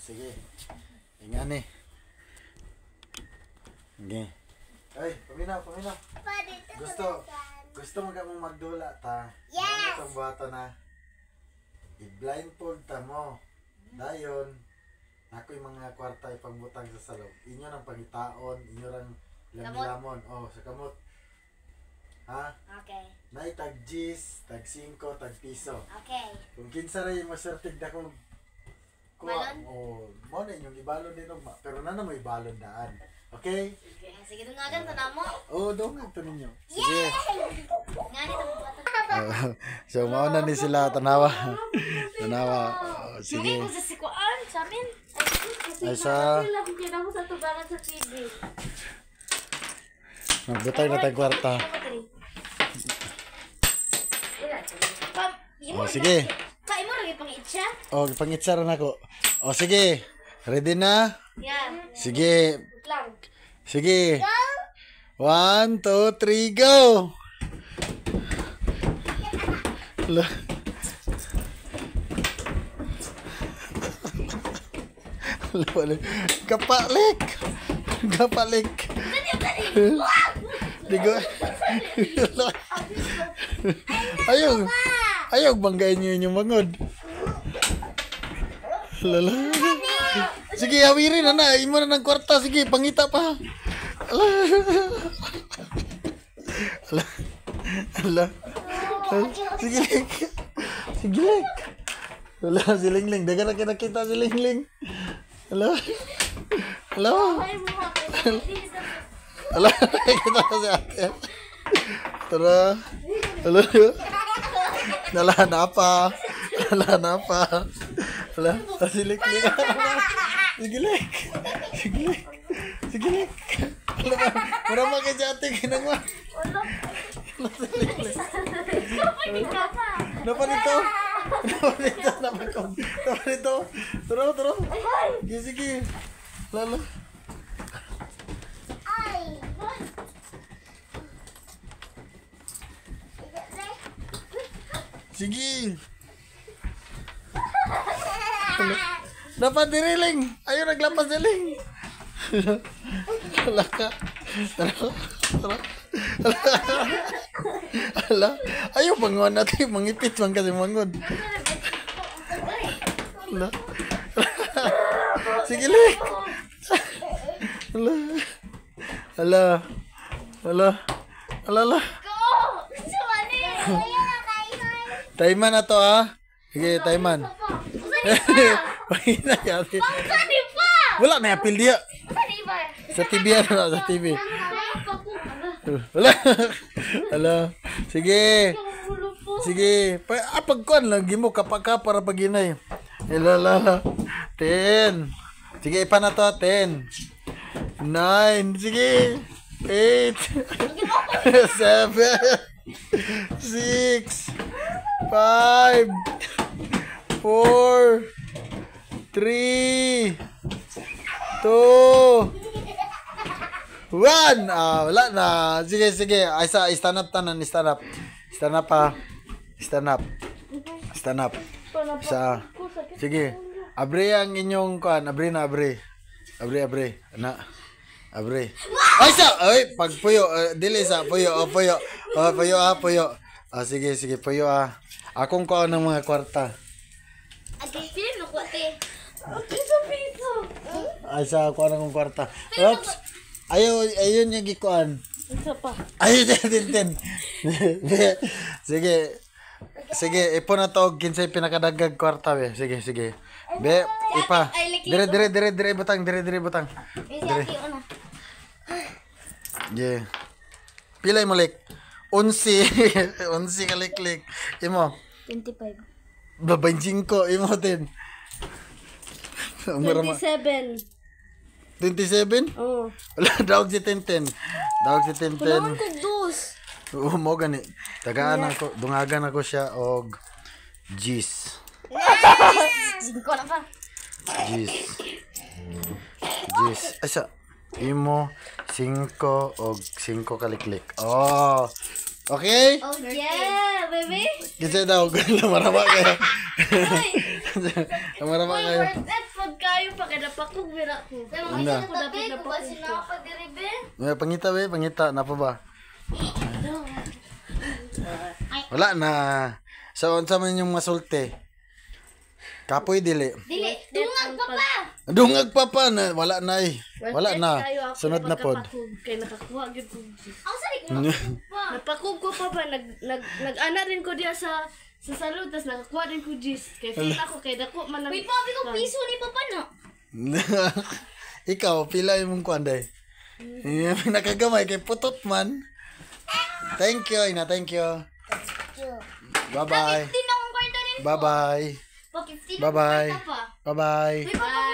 sige. Ingani. Okay. Ay, paminaw. Gusto mo ka mong magdula ta? Yes! Ano itong buhato na? I-blindfold ta mo. Dayon, ako yung mga kwarta ipagbutang sa salog. Inyo ng pangitaon, inyo ng lamon. Oh, sa kamot. Ha? Okay. Nay tag G's, tag 5, tag piso. Okay. Kung kinsa rin yung masertig na kung Balon? Oh, mo na yung ibalon din og pero na mo ibalon daan. Okay? Sige doon nga ganito na mo. Oh, doon nga ito ninyo. Sige. Nga nito mo. So, mauna ni sila tanawa. Tanawa. Sige. Sige. Kung sa sikuan, sa amin. Ay sa Kita mo sa tubangan sa TV. magbutay na tag kwarta. Oh, sige. Kain mo lagi pang itcha? Oh, pangitsaran ako. Oh, sige. Ready na? Yan. Sige. Lang. Sige. 1, 2, 3, go! Hala. Hala. Kapalik. Digo. Ayaw banggain niyo yung mangod. Lala. Sige, hawirin na. Imo na ng kwarta. Sige, pangita pa. Ala. Sige, Ling. Sige, Ling. Ala, si Ling. Dagan na kinakita si Ling. Ala. Ala. Ala, kita si ate. Tara. Ala. Ala, napa. Ala, si Ling. Sige, Ling. Sige, Ling. Marama kay ate kinangwa. Napanito. Turo. Sige. Lala. Sige. Dapat diriling. Ayaw naglapas diling. Ala ka. Ala. Ayaw bangon natin. Mangipit man kasi mangod. Ala. Sige, Lik. Ala. Taiman na to, ha? Sige, taiman. Pagina yati. Wala na apil dia. Sa TV na sa TV. Wala. Sige. Pagkuan lagi mo kapag para paginay. Ilala. 10. Sige, ipa na to, 10. 9. Sige. 8. 7. 6. 5. 4. 3. 2. 1. Wala na. Sige. Ay sa stand up tanan, stand up. Stand up pa. Stand up. Sa. Sige. Abre ang inyong kuan, abre. Ana. Abre. Ay sa, ay pagpuyo, dili sa puyo. Puyo. Sige, puyo. Akong kuan ng mga kwarta. Pili mo ko, te. Piso. Ay sa kuan ng kwarta. Oops. Ayun yung gikuan. Isa pa. Ayun din. Sige, ipon na to kinsay pinakadagag kwarta be. Sige. Be, ipa. Dire butang. Dire. Yeah. Pilay mo lik. 11 ka lik. Imo. 25. 25 imo din. 27. 27? Oo. Wala, dawag si 10. Kailangan ko dos. Oo, mo gani. Dungagan ako siya og G's. Singko na pa. G's. Asa? Imo 5 og 5 kaliklik. Oh. Okay? Oh yeah, baby. Kasi daw, marama kayo. Marama kayo. Worth it, food ka. kayo pa kaya napakog mira ko. Pero Anda. ko dapat napakog ko. May pangita napa ba? Wala na. Sa unsa man yung masulti? Kapoy dili. Dili, dungag pa pa. Dungag pa pa na wala na eh. Wala na. Sunod na pod. Kay nakakuha gyud ko. Ang sari ko pa. Napakog ko pa ba nag-ana rin ko diya sa salud tas nakakuha rin ko jis. Kay fit ako kay dako man Uy, pabi ko piso ni papa no. Ikaw pila imong kuanday. Nakagamay kay putot man. Thank you, ina. Thank you. Bye-bye. Din akong kwarta rin. Bye-bye. Pa 15 Bye-bye. pa. Bye-bye. Uy, papa